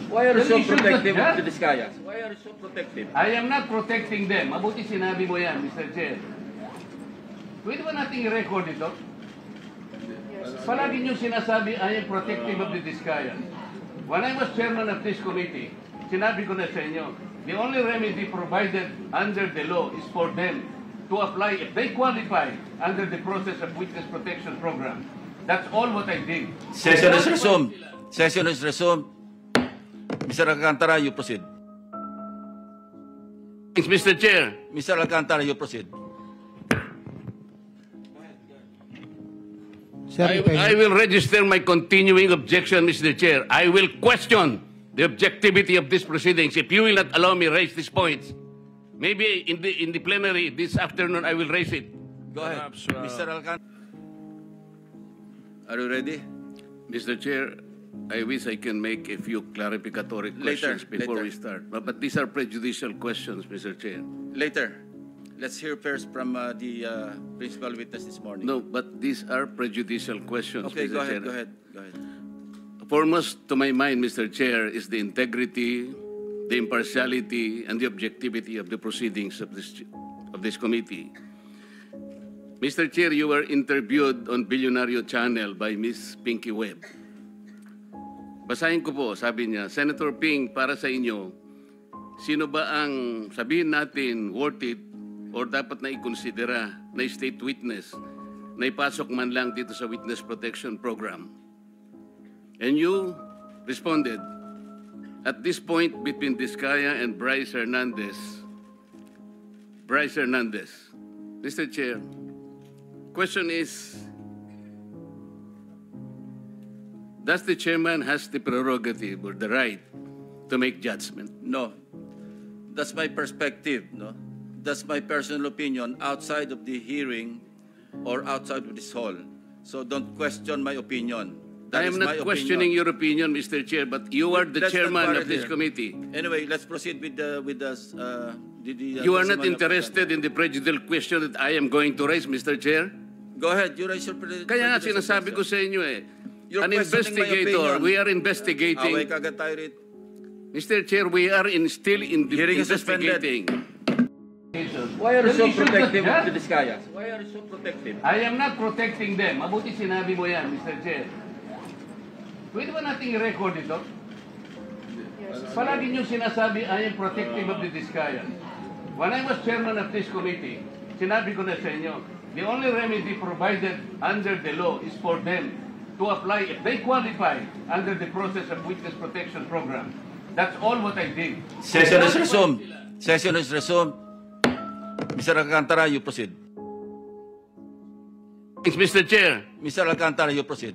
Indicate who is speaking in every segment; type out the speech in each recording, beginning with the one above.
Speaker 1: Why are you
Speaker 2: Then
Speaker 1: so
Speaker 2: we should
Speaker 1: protective
Speaker 2: not
Speaker 1: of the
Speaker 2: judge.
Speaker 1: Discayas? Why are you so protective?
Speaker 2: I am not protecting them. Mabuti sinabi mo yan, Mr. Chair. Pwede ba nating i-record ito? Palagi niyo sinasabi, I am protective of the Discayas. When I was chairman of this committee, sinabi ko na sa inyo, the only remedy provided under the law is for them to apply if they qualify under the process of witness protection program. That's all what I did.
Speaker 1: Session is resumed. Session is resumed. Mr. Alcantara, you proceed.
Speaker 2: Thanks, Mr. Chair.
Speaker 1: Mr. Alcantara, you proceed.
Speaker 2: I will register my continuing objection, Mr. Chair. I will question the objectivity of these proceedings if you will not allow me raise these points. Maybe in the plenary this afternoon I will raise it.
Speaker 1: Go ahead. Mr. Alcantara.
Speaker 3: Are you ready?
Speaker 2: Mr. Chair, I wish I can make a few clarificatory questions before we start. But these are prejudicial questions, Mr. Chair.
Speaker 3: Later. Let's hear first from the principal witness this morning.
Speaker 2: No, but these are prejudicial questions,
Speaker 3: Okay,
Speaker 2: Mr. Chair.
Speaker 3: go ahead.
Speaker 2: Foremost to my mind, Mr. Chair, is the integrity, the impartiality, and the objectivity of the proceedings of this committee. Mr. Chair, you were interviewed on Billionario Channel by Ms. Pinky Webb. Basahin ko po, sabi niya, Senator Ping, para sa inyo, sino ba ang sabihin natin worth it or dapat na ikonsidera na state witness na ipasok man lang dito sa Witness Protection Program? And you responded, at this point between Discaya and Bryce Hernandez, Mr. Chair, question is, does the chairman has the prerogative or the right to make judgment?
Speaker 3: No. That's my perspective, no? That's my personal opinion outside of the hearing or outside of this hall. So don't question my opinion. That
Speaker 2: I am
Speaker 3: is my
Speaker 2: not questioning
Speaker 3: opinion.
Speaker 2: your opinion, Mr. Chair, but you are the
Speaker 3: Let's not
Speaker 2: chairman
Speaker 3: quarrel
Speaker 2: of this
Speaker 3: here.
Speaker 2: committee.
Speaker 3: Anyway, let's proceed with the
Speaker 2: You are not
Speaker 3: testimony of the-
Speaker 2: interested in the prejudicial question that I am going to raise, Mr. Chair?
Speaker 3: Go ahead, you raise your
Speaker 2: Kaya nga sinasabi ko sa inyo
Speaker 3: You're
Speaker 2: an
Speaker 3: questioning my
Speaker 2: investigator,
Speaker 3: opinion.
Speaker 2: we are investigating.
Speaker 3: Away kagad tayo rito.
Speaker 2: Mr. Chair, we are still in the
Speaker 3: Hearing is suspended.
Speaker 2: investigating.
Speaker 1: Why are you
Speaker 2: Then
Speaker 1: so
Speaker 2: we should not
Speaker 1: protective of
Speaker 2: judge.
Speaker 1: the Discayas? Why are you so protective?
Speaker 2: I am not protecting them. Mabuti sinabi mo yan, Mr. Chair. Pwede ba nating i-record ito? Palagi niyo sinasabi, I am protective of the Discayas. When I was chairman of this committee, sinabi ko na sa inyo, the only remedy provided under the law is for them to apply if they qualify under the process of witness protection program. That's all what I did.
Speaker 1: Session is resumed. Session is resumed. Mr. Alcantara, you proceed.
Speaker 2: Thanks, Mr. Chair.
Speaker 1: Mr. Alcantara, you proceed.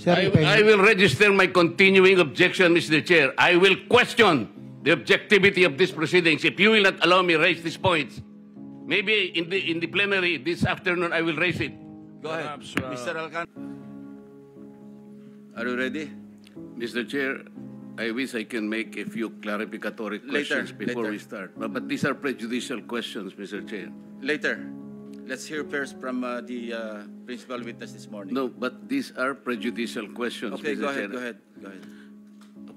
Speaker 2: I will register my continuing objection, Mr. Chair. I will question the objectivity of these proceedings if you will not allow me raise these points. Maybe in the plenary this afternoon I will raise it.
Speaker 1: Go ahead. Mr. Alcantara.
Speaker 3: Are you ready?
Speaker 2: Mr. Chair, I wish I can make a few clarificatory questions before we start. But these are prejudicial questions, Mr. Chair.
Speaker 3: Later. Let's hear first from the principal witness this morning.
Speaker 2: No, but these are prejudicial questions,
Speaker 3: Okay,
Speaker 2: Mr. Chair.
Speaker 3: go ahead.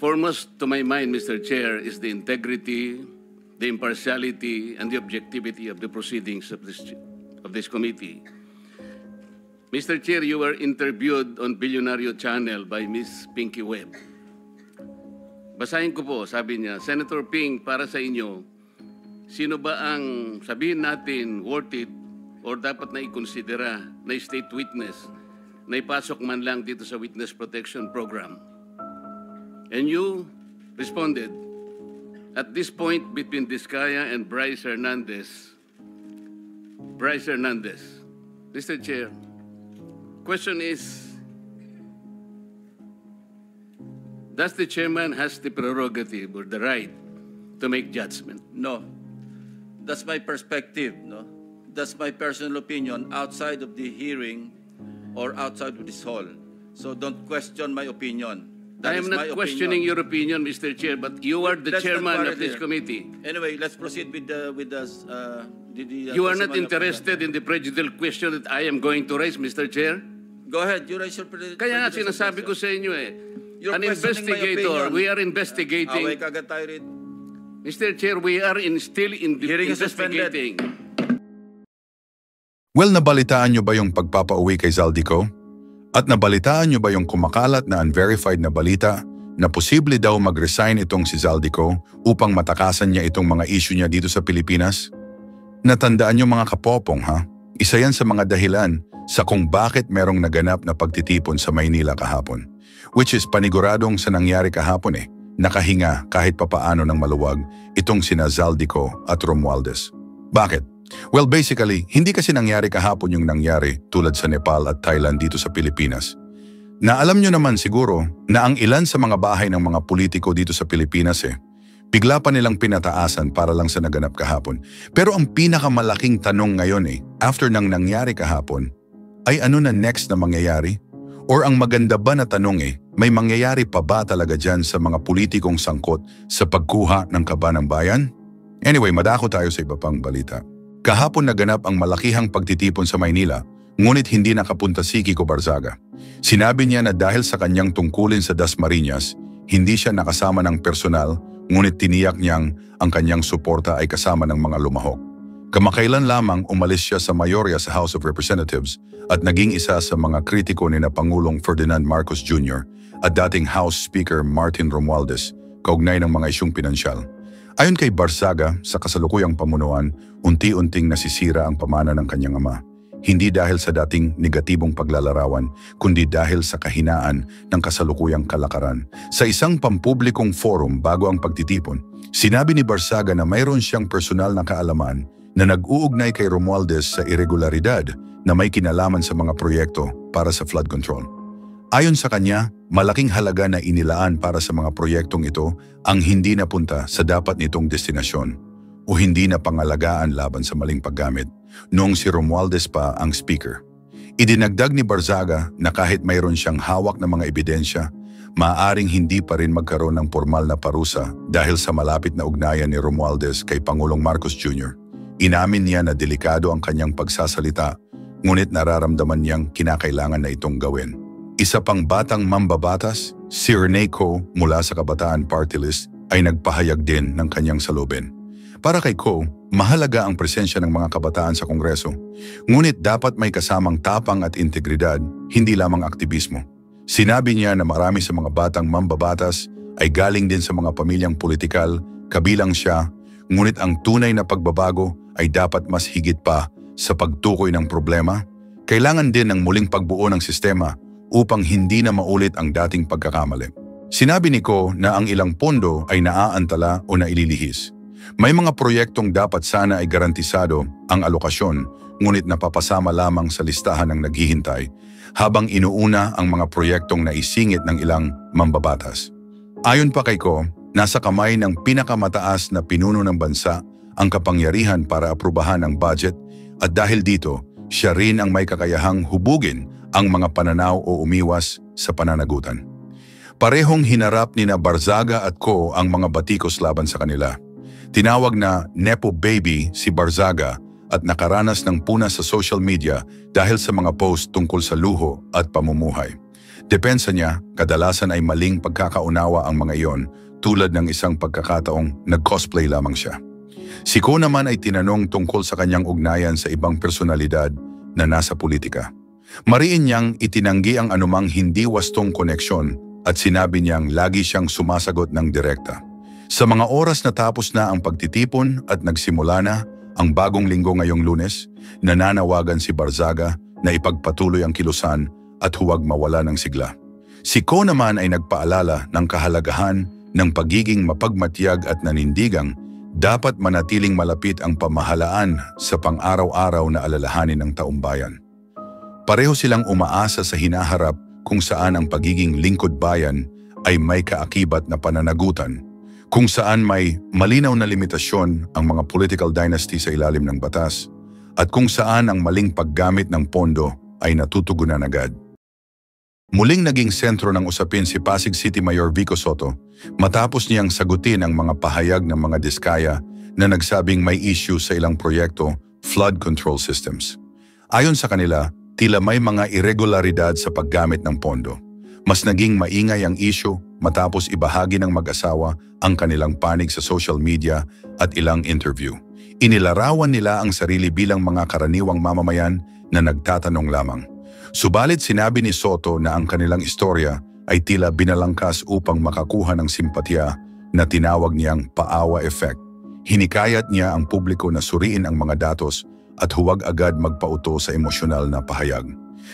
Speaker 2: Foremost to my mind, Mr. Chair, is the integrity, the impartiality, and the objectivity of the proceedings of this committee. Mr. Chair, you were interviewed on Billionario Channel by Ms. Pinky Webb. Basahin ko po, sabi niya, Senator Ping, para sa inyo, sino ba ang sabihin natin worth it or dapat na ikonsidera na state witness na ipasok man lang dito sa Witness Protection Program? And you responded, at this point between Discaya and Bryce Hernandez, Mr. Chair, question is, does the chairman has the prerogative or the right to make judgment?
Speaker 3: No. That's my perspective, no? That's my personal opinion outside of the hearing or outside of this hall. So don't question my opinion. That
Speaker 2: I
Speaker 3: is
Speaker 2: am
Speaker 3: my
Speaker 2: not questioning
Speaker 3: opinion.
Speaker 2: your opinion, Mr. Chair, but you are the
Speaker 3: Let's not
Speaker 2: chairman
Speaker 3: quarrel
Speaker 2: of this
Speaker 3: here.
Speaker 2: committee.
Speaker 3: Anyway, let's proceed with the
Speaker 2: You are not
Speaker 3: testimony of the-
Speaker 2: interested in the prejudicial question that I am going to raise, Mr. Chair?
Speaker 3: Go ahead, you raise your
Speaker 2: Kaya nga sinasabi ko sa inyo
Speaker 3: You're
Speaker 2: an
Speaker 3: questioning my
Speaker 2: investigator,
Speaker 3: opinion.
Speaker 2: we are investigating.
Speaker 3: Away kagad tayo rin.
Speaker 2: Mr. Chair, we are still
Speaker 3: Hearing is suspended.
Speaker 2: investigating.
Speaker 4: Well, nabalitaan nyo ba yung pagpapauwi kay Zaldico? At nabalitaan nyo ba yung kumakalat na unverified na balita na posible daw mag-resign itong si Zaldico upang matakasan niya itong mga issue niya dito sa Pilipinas? Natandaan nyo mga kapopong ha? Isa yan sa mga dahilan sa kung bakit merong naganap na pagtitipon sa Maynila kahapon. Which is paniguradong sa nangyari kahapon nakahinga kahit papaano ng maluwag itong sina Zaldico at Romualdez. Bakit? Well, basically, hindi kasi nangyari kahapon yung nangyari tulad sa Nepal at Thailand dito sa Pilipinas. Na alam nyo naman siguro na ang ilan sa mga bahay ng mga politiko dito sa Pilipinas bigla pa nilang pinataasan para lang sa naganap kahapon. Pero ang pinakamalaking tanong ngayon after nang nangyari kahapon, ay ano na next na mangyayari? Or ang maganda ba na tanong may mangyayari pa ba talaga dyan sa mga politikong sangkot sa pagkuha ng kaba ng bayan? Anyway, madako tayo sa iba pang balita. Kahapon naganap ang malakihang pagtitipon sa Maynila, ngunit hindi nakapunta si Kiko Barzaga. Sinabi niya na dahil sa kanyang tungkulin sa Dasmariñas, hindi siya nakasama ng personal, ngunit tiniyak niyang ang kanyang suporta ay kasama ng mga lumahok. Kamakailan lamang umalis siya sa mayorya sa House of Representatives at naging isa sa mga kritiko ni na Pangulong Ferdinand Marcos Jr. at dating House Speaker Martin Romualdez kaugnay ng mga isyung pinansyal. Ayon kay Barzaga, sa kasalukuyang pamunuan, unti-unting nasisira ang pamana ng kanyang ama. Hindi dahil sa dating negatibong paglalarawan, kundi dahil sa kahinaan ng kasalukuyang kalakaran. Sa isang pampublikong forum bago ang pagtitipon, sinabi ni Barzaga na mayroon siyang personal na kaalaman na nag-uugnay kay Romualdez sa irregularidad na may kinalaman sa mga proyekto para sa flood control. Ayon sa kanya, malaking halaga na inilaan para sa mga proyektong ito ang hindi napunta sa dapat nitong destinasyon o hindi na pangalagaan laban sa maling paggamit noong si Romualdez pa ang speaker. Idinagdag ni Barzaga na kahit mayroon siyang hawak na mga ebidensya, maaaring hindi pa rin magkaroon ng formal na parusa dahil sa malapit na ugnayan ni Romualdez kay Pangulong Marcos Jr. Inamin niya na delikado ang kanyang pagsasalita, ngunit nararamdaman niyang kinakailangan na itong gawin. Isa pang batang mambabatas, si Rene Ko mula sa Kabataan Party List ay nagpahayag din ng kanyang salubin. Para kay Ko, mahalaga ang presensya ng mga kabataan sa Kongreso. Ngunit dapat may kasamang tapang at integridad, hindi lamang aktivismo. Sinabi niya na marami sa mga batang mambabatas ay galing din sa mga pamilyang politikal, kabilang siya, ngunit ang tunay na pagbabago ay dapat mas higit pa sa pagtukoy ng problema. Kailangan din ng muling pagbuo ng sistema upang hindi na maulit ang dating pagkakamali. Sinabi ni Ko na ang ilang pondo ay naaantala o naililihis. May mga proyektong dapat sana ay garantisado ang alokasyon, ngunit napapasama lamang sa listahan ng naghihintay habang inuuna ang mga proyektong naisingit ng ilang mambabatas. Ayon pa kay Ko, nasa kamay ng pinakamataas na pinuno ng bansa ang kapangyarihan para aprubahan ang budget at dahil dito, siya rin ang may kakayahang hubugin ang mga pananaw o umiwas sa pananagutan. Parehong hinarap ni na Barzaga at Ko ang mga batikos laban sa kanila. Tinawag na Nepo Baby si Barzaga at nakaranas ng puna sa social media dahil sa mga post tungkol sa luho at pamumuhay. Depensa niya, kadalasan ay maling pagkakaunawa ang mga iyon tulad ng isang pagkakataong nag-cosplay lamang siya. Si Ko naman ay tinanong tungkol sa kanyang ugnayan sa ibang personalidad na nasa politika. Mariin niyang itinanggi ang anumang hindi wastong koneksyon at sinabi niyang lagi siyang sumasagot ng direkta. Sa mga oras na tapos na ang pagtitipon at nagsimula na ang bagong linggo ngayong Lunes, nananawagan si Barzaga na ipagpatuloy ang kilusan at huwag mawala ng sigla. Si Ko naman ay nagpaalala ng kahalagahan ng pagiging mapagmatyag at nanindigang dapat manatiling malapit ang pamahalaan sa pang-araw-araw na alalahanin ng taumbayan. Pareho silang umaasa sa hinaharap kung saan ang pagiging lingkod bayan ay may kaakibat na pananagutan, kung saan may malinaw na limitasyon ang mga political dynasty sa ilalim ng batas, at kung saan ang maling paggamit ng pondo ay natutugunan agad. Muling naging sentro ng usapin si Pasig City Mayor Vico Soto matapos niyang sagutin ang mga pahayag ng mga diskaya na nagsabing may issue sa ilang proyekto, flood control systems. Ayon sa kanila, tila may mga irregularidad sa paggamit ng pondo. Mas naging maingay ang issue matapos ibahagi ng mag-asawa ang kanilang panig sa social media at ilang interview. Inilarawan nila ang sarili bilang mga karaniwang mamamayan na nagtatanong lamang. Subalit sinabi ni Soto na ang kanilang istorya ay tila binalangkas upang makakuha ng simpatya na tinawag niyang paawa effect. Hinikayat niya ang publiko na suriin ang mga datos at huwag agad magpauto sa emosyonal na pahayag.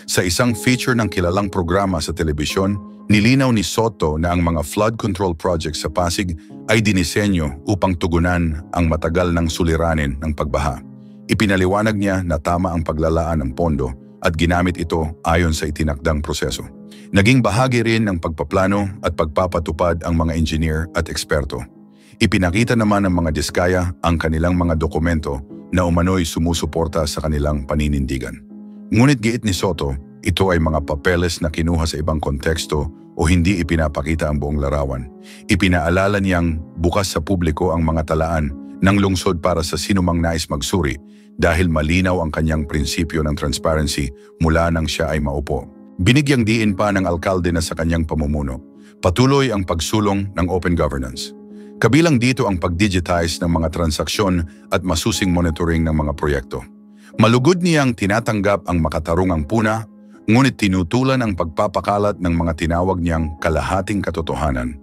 Speaker 4: Sa isang feature ng kilalang programa sa telebisyon, nilinaw ni Soto na ang mga flood control projects sa Pasig ay dinisenyo upang tugunan ang matagal ng suliranin ng pagbaha. Ipinaliwanag niya na tama ang paglalaan ng pondo at ginamit ito ayon sa itinakdang proseso. Naging bahagi rin ng pagpaplano at pagpapatupad ang mga engineer at eksperto. Ipinakita naman ng mga diskaya ang kanilang mga dokumento na umano'y sumusuporta sa kanilang paninindigan. Ngunit giit ni Soto, ito ay mga papeles na kinuha sa ibang konteksto o hindi ipinapakita ang buong larawan. Ipinaalala niyang bukas sa publiko ang mga talaan ng lungsod para sa sinumang nais magsuri dahil malinaw ang kanyang prinsipyo ng transparency mula nang siya ay maupo. Binigyang diin pa ng alkalde na sa kanyang pamumuno, patuloy ang pagsulong ng open governance. Kabilang dito ang pag-digitize ng mga transaksyon at masusing monitoring ng mga proyekto. Malugod niyang tinatanggap ang makatarungang puna, ngunit tinutulan ang pagpapakalat ng mga tinawag niyang kalahating katotohanan.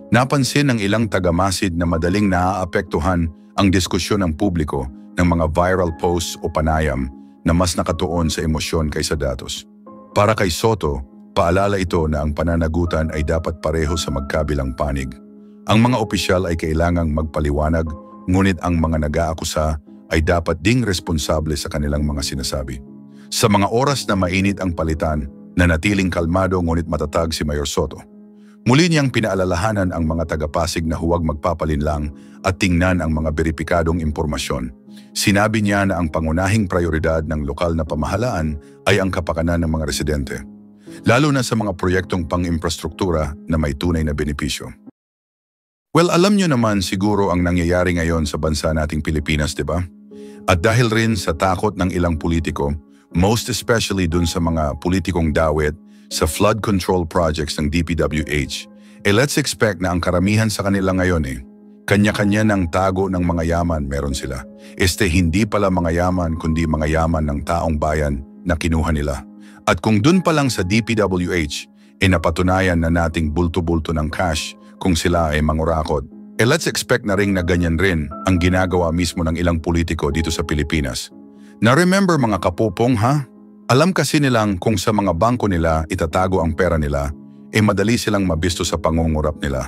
Speaker 4: Napansin ng ilang tagamasid na madaling naaapektuhan ang diskusyon ng publiko ng mga viral posts o panayam na mas nakatuon sa emosyon kaysa datos. Para kay Soto, paalala ito na ang pananagutan ay dapat pareho sa magkabilang panig. Ang mga opisyal ay kailangang magpaliwanag, ngunit ang mga nag-aakusa ay dapat ding responsable sa kanilang mga sinasabi. Sa mga oras na mainit ang palitan, nanatiling kalmado ngunit matatag si Mayor Soto. Muli niyang pinaalalahanan ang mga taga-Pasig na huwag magpapalinlang at tingnan ang mga beripikadong impormasyon. Sinabi niya na ang pangunahing prioridad ng lokal na pamahalaan ay ang kapakanan ng mga residente, lalo na sa mga proyektong pang-infrastruktura na may tunay na benepisyo. Well, alam niyo naman siguro ang nangyayari ngayon sa bansa nating Pilipinas, di ba? At dahil rin sa takot ng ilang politiko, most especially dun sa mga politikong dawit sa flood control projects ng DPWH, let's expect na ang karamihan sa kanila ngayon kanya-kanya ng tago ng mga yaman meron sila. Hindi pala mga yaman kundi mga yaman ng taong bayan na kinuha nila. At kung dun pa lang sa DPWH, napatunayan na nating bulto-bulto ng cash kung sila ay mangurakot, let's expect na rin na ganyan rin ang ginagawa mismo ng ilang politiko dito sa Pilipinas. Na-remember mga kapupong ha? Alam kasi nilang kung sa mga bangko nila itatago ang pera nila, madali silang mabisto sa pangungurap nila.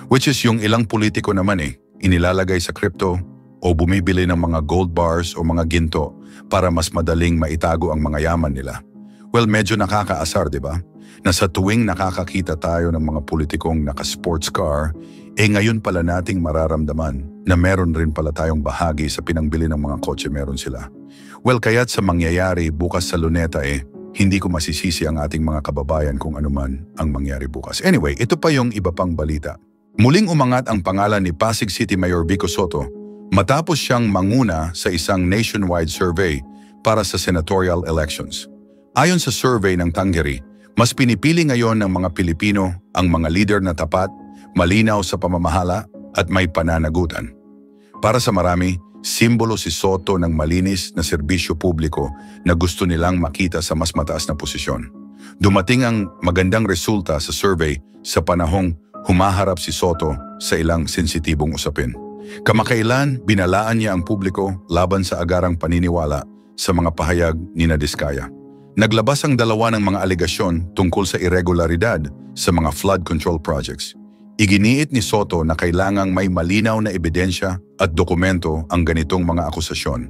Speaker 4: Which is yung ilang politiko naman inilalagay sa crypto o bumibili ng mga gold bars o mga ginto para mas madaling maitago ang mga yaman nila. Well, medyo nakakaasar, di ba? Na sa tuwing nakakakita tayo ng mga politikong naka-sports car, ngayon pala nating mararamdaman na meron rin pala tayong bahagi sa pinangbili ng mga kotse meron sila. Well, kaya't sa mangyayari bukas sa Luneta hindi ko masisisi ang ating mga kababayan kung anuman ang mangyari bukas. Anyway, ito pa yung iba pang balita. Muling umangat ang pangalan ni Pasig City Mayor Vico Soto matapos siyang manguna sa isang nationwide survey para sa senatorial elections. Ayon sa survey ng Tanggeri, mas pinipili ngayon ng mga Pilipino ang mga leader na tapat, malinaw sa pamamahala at may pananagutan. Para sa marami, simbolo si Soto ng malinis na serbisyo publiko na gusto nilang makita sa mas mataas na posisyon. Dumating ang magandang resulta sa survey sa panahong humaharap si Soto sa ilang sensitibong usapin. Kamakailan, binalaan niya ang publiko laban sa agarang paniniwala sa mga pahayag ni Diskaya. Naglabas ang dalawa ng mga alegasyon tungkol sa irregularidad sa mga flood control projects. Iginiit ni Soto na kailangang may malinaw na ebidensya at dokumento ang ganitong mga akusasyon.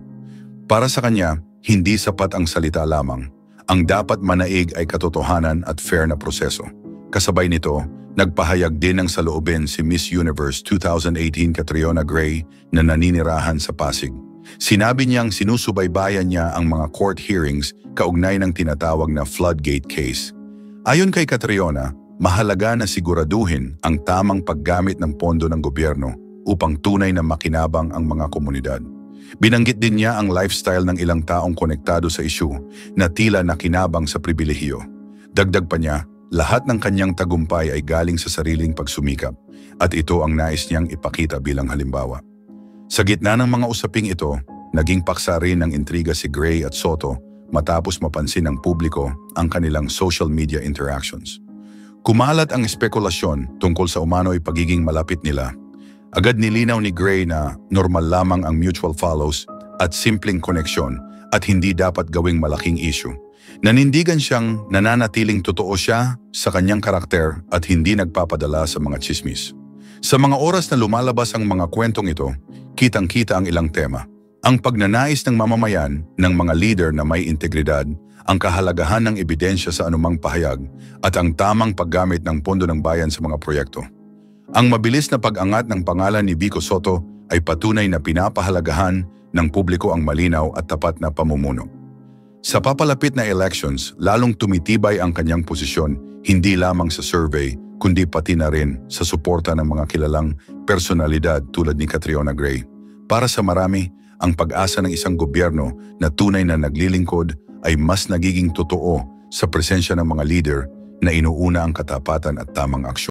Speaker 4: Para sa kanya, hindi sapat ang salita lamang. Ang dapat manaig ay katotohanan at fair na proseso. Kasabay nito, nagpahayag din ng saloobin si Miss Universe 2018 Catriona Gray na naninirahan sa Pasig. Sinabi niyang sinusubaybayan niya ang mga court hearings kaugnay ng tinatawag na floodgate case. Ayon kay Catriona, mahalaga na siguraduhin ang tamang paggamit ng pondo ng gobyerno upang tunay na makinabang ang mga komunidad. Binanggit din niya ang lifestyle ng ilang taong konektado sa issue na tila nakinabang sa pribilehiyo. Dagdag pa niya, lahat ng kanyang tagumpay ay galing sa sariling pagsumikap at ito ang nais niyang ipakita bilang halimbawa. Sa gitna ng mga usaping ito, naging paksa rin ng intriga si Gray at Soto matapos mapansin ng publiko ang kanilang social media interactions. Kumalat ang espekulasyon tungkol sa umano'y pagiging malapit nila. Agad nilinaw ni Gray na normal lamang ang mutual follows at simpleng koneksyon at hindi dapat gawing malaking issue. Nanindigan siyang nananatiling totoo siya sa kanyang karakter at hindi nagpapadala sa mga tsismis. Sa mga oras na lumalabas ang mga kwentong ito, kitang-kita ang ilang tema. Ang pagnanais ng mamamayan ng mga leader na may integridad, ang kahalagahan ng ebidensya sa anumang pahayag, at ang tamang paggamit ng pondo ng bayan sa mga proyekto. Ang mabilis na pag-angat ng pangalan ni Vico Soto ay patunay na pinapahalagahan ng publiko ang malinaw at tapat na pamumuno. Sa papalapit na elections, lalong tumitibay ang kanyang posisyon hindi lamang sa survey, kundi pati na rin sa suporta ng mga kilalang personalidad tulad ni Catriona Gray. Para sa marami, ang pag-asa ng isang gobyerno na tunay na naglilingkod ay mas nagiging totoo sa presensya ng mga leader na inuuna ang katapatan at tamang aksyon.